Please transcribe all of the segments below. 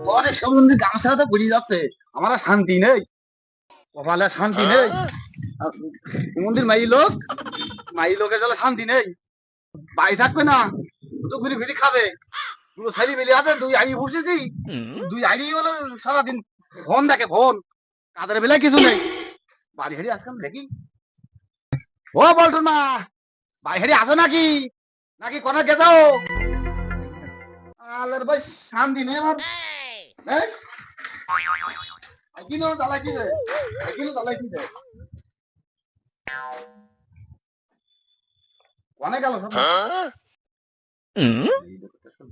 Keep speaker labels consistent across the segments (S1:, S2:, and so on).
S1: পরে সম্বন্ধে গামছা তো বুঝে যাচ্ছে আমার আর শান্তি নেই, কপালে শান্তি নেই। মন্দির মাই লোকের জ্বালা শান্তি নেই। বাড়ি থাকবে না, তো ঘুরি ঘুরি খাবে। পুরো ছেলে মিলে আছে, দুই আড়ি বসেছি, দুই আড়ি হলো সারাদিন ফোন দেখে, ফোন, কাদের বেলায় কিছু নেই। বাড়ি হাড়ি আজকাল দেখি। ও বলটুন মা, বাড়ি হাড়ি আসো নাকি, নাকি কোনা গেছো? আলার ভাই শান্তি নেই আমার। হ্যাঁ কিলো দালাই কি যায়, কিলো দালাই কি যায়, অনেক গেল সব।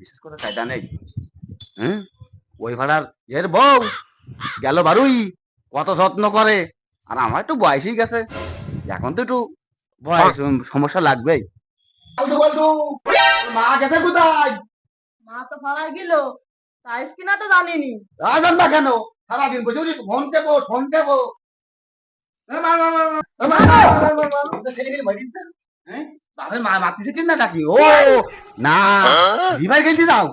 S1: বিশেষ করে কায়দা নেই। হ্যাঁ ওই ভাড়ার এর বউ গেল বারুই, কত যত্ন করে। আর আমার একটু বয়সই গেছে, এখন তো একটু বয়স সমস্যা লাগবেই। ফালতু ফালতু, মা গেছে কোথায়?
S2: মা তো পাড়ায় গেল, তাইস কিনা তো জানিনি।
S1: রাজন না কেন, সারাদিন বসে বসে ফোন দেবো ফোন দেবো। বাপের মা মাতৃ চিন না নাকি? ও না, রিভার খেলতে যাও।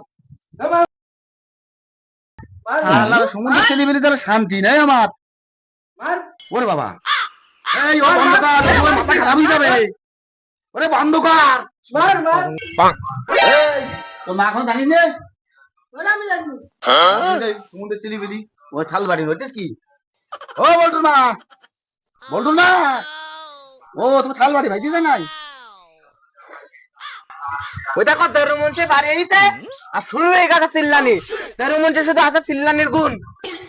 S1: সমুদ্র ছেলে মেলে তাহলে শান্তি নেই আমার। ওরে বাবা, এই ও বন্ধ কর, তোমার মাথা খারাপ হয়ে যাবে। ওরে বন্ধ কর, এই তোর মা এখন জানিস না?
S2: আমি জানি।
S1: সমুদ্রের ছেলে মেলি ওই থাল বাড়ি হইতেস কি? ও বলটু না, বলটু না, ও তুমি থাল বাড়ি ভাইতে নাই?
S3: ওইটা কত দেরুমঞ্চে বাড়ি আইতে আর শুরু হয়ে গেছে চিল্লানি। দেরুমঞ্চে শুধু আছে চিল্লানির গুণ,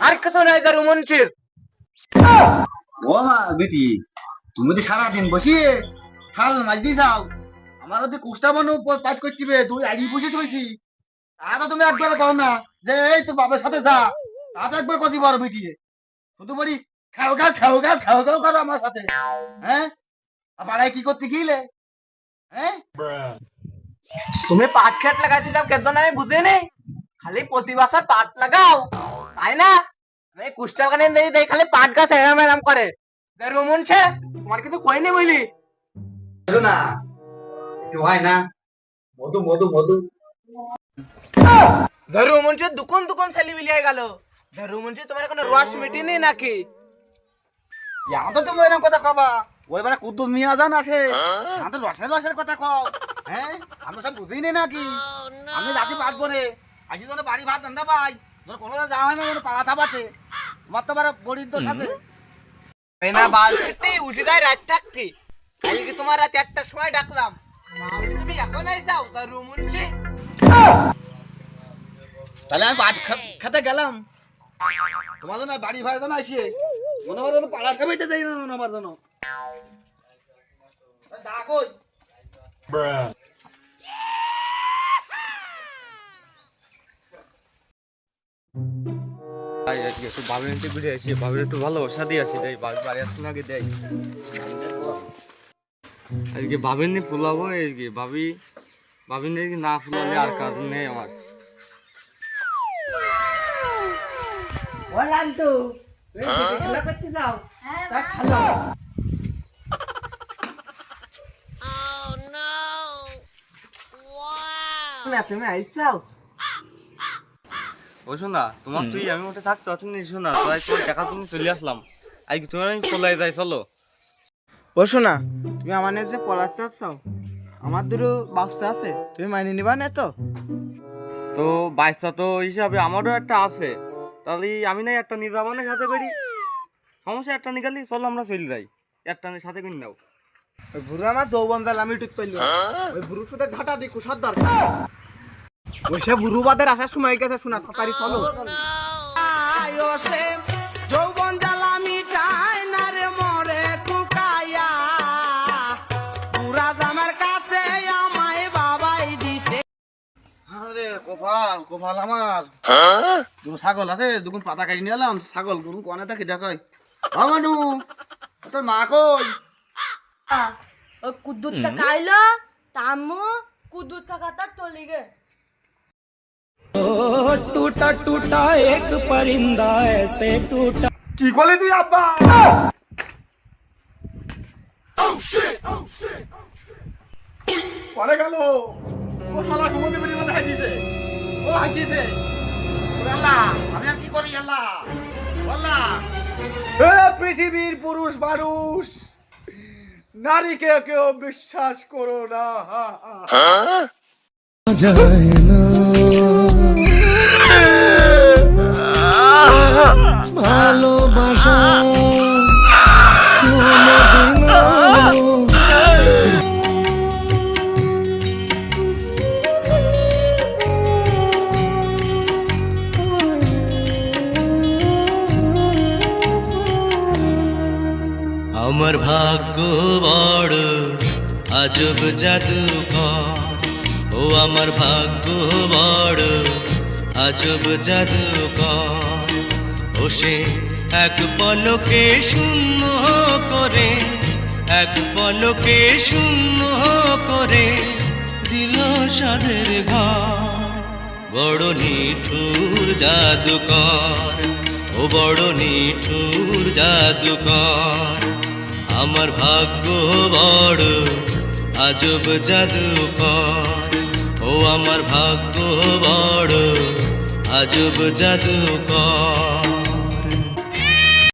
S3: আর কিছু নাই দেরুমঞ্চের।
S1: ও মা বেটি, তুমি তো সারাদিন বসিয়ে থাল মাঝদি যাও, আমার ওদের কুষ্টা মানু পাঠ করছিবে, তুই আড়ি বসে চলছি। তা তো তুমি একবার কও না যে এই তোর বাবার সাথে যা, তা তো একবার কতি পারো বেটিয়ে। শুধু বলি খাও খাও খাও খাও খাও খাও করো আমার সাথে। হ্যাঁ পাড়ায় কি করতে গিলে? হ্যাঁ
S3: তুমি পাট খেত লাগাইতে যাও কেন আমি বুঝি নেই, খালি প্রতি বছর পাট লাগাও তাই না? আমি কুষ্টাল কানে দেই খালি পাট গাছ এরাম এরাম করে। দেরুমঞ্চে তোমার কিছু কইনি বলি
S1: না একটু হয় না, মধু মধু মধু।
S3: দেরুমঞ্চে দুকুন দুকুন ছেলে মিলিয়ে গেল। দেরুমঞ্চে তোমার কোনো রস মিটেনি নাকি?
S1: তো তুমি এরকম কথা কবা, ওই বেলা কুদ্দুস মিয়া জান আসে, আমাদের রসের রসের কথা কও। হ্যাঁ আমি সব বুঝিনি নাকি? আমি রাতে পাঠবো রে, আজ যেন বাড়ি ভাত ধান্দা পাই, ধর কোনো যাওয়া হয় না, যেন পাড়া থাপাতে। তোমার তো আবার বড়ির দোষ আছে।
S3: না বালতি উঠে যায় রাত থাকতি, কালকে তোমার রাত 1টার সময় ডাকলাম, তুমি এখন আই যাও দেরুমঞ্চে।
S1: তাহলে আমি ভাত খেতে গেলাম, তোমার জন্য বাড়ি ভাড়া জন্য আসিয়ে মনে হয় পাড়া ঠেবাইতে যাই না আমার জন্য। দেখো
S4: একটু ভাবির একটু ঘুরে আসি, ভাবির একটু ভালোবাসা দিয়ে আসি, দেয় ভাবি বাড়ি আসছে আগে দেয় আজকে ভাবির নিয়ে ফুলাবো। এই কি ভাবি, ভাবির নিয়ে না ফুলালে আর কাজ নেই আমার।
S3: ও লালটু, তুমি খেলা করতে যাও? তা খেলো। না তুমি আইসাও?
S4: ও শোনা, তোমার তুই আমি ওটা থাকতো তুমি শোনা, তোর তোমার দেখা তুমি চলে আসলাম, আজকে তোমার আমি পলাই যাই চলো।
S3: ও শোনা, তুমি আমার নিয়ে যে পলাশ চাচ্ছাও, আমার দুটো বাচ্চা আছে, তুমি মাইনে নিবা না তো?
S4: তো বাচ্চা তো হিসাবে আমারও একটা আছে, তাহলে আমি না একটা নিয়ে যাবো না সাথে করি, সমস্যা একটা নিকালি চলো আমরা চলে যাই, একটা সাথে করে নাও।
S3: ওই বুড়ো আমার যৌবন জাল আমি ঠিক পাইল, ওই বুড়ো সাথে ঘাটা দি কুসার দরকার, ওই সে বুড়ো বাদের আসার সময় গেছে, শোনা তাড়াতাড়ি চলো। যৌবন জাল আমি চাই না রে মরে কুকাইয়া, বুড়া জামার কাছে আমায় বাবাই দিছে।
S1: আরে কপাল কপাল আমার, দুটো ছাগল আছে, দুগুণ পাতা কাটি নিয়ে এলাম, ছাগল গুরু কনে থাকি দেখাই। আমানু তোর মা কই?
S2: ও কুদ্দুরটা খাইলো, তামু কুদ্দুরটা খাতা চলে গে।
S5: टूटा टूटा एक परिंदा ऐसे टूटा।
S1: কি করলি তুই আব্বা? কনে গেল ও শালা ঘুমোতে বেরিয়ে গেল। ভাগিয়েছে আল্লাহ আমি আর কি করি আল্লাহ আল্লাহ
S6: পৃথিবীর পুরুষ মানুষ নারীকে কেউ বিশ্বাস করো না
S7: যায় না ভালোবাসা কোনদিনও
S8: আমার ভাগ্য বড় আজব জাদুকর ও আমার ভাগ্য বড় আজব জাদুকর ও সে এক পলকে শূন্য করে এক পলকে শূন্য করে দিল সাধের ঘর বড় নিঠুর জাদুকর ও বড় নিঠুর জাদুকর আমার ভাগ্য বড় আজব জাদুকর ও আমার ভাগ্য বড় আজব জাদুকর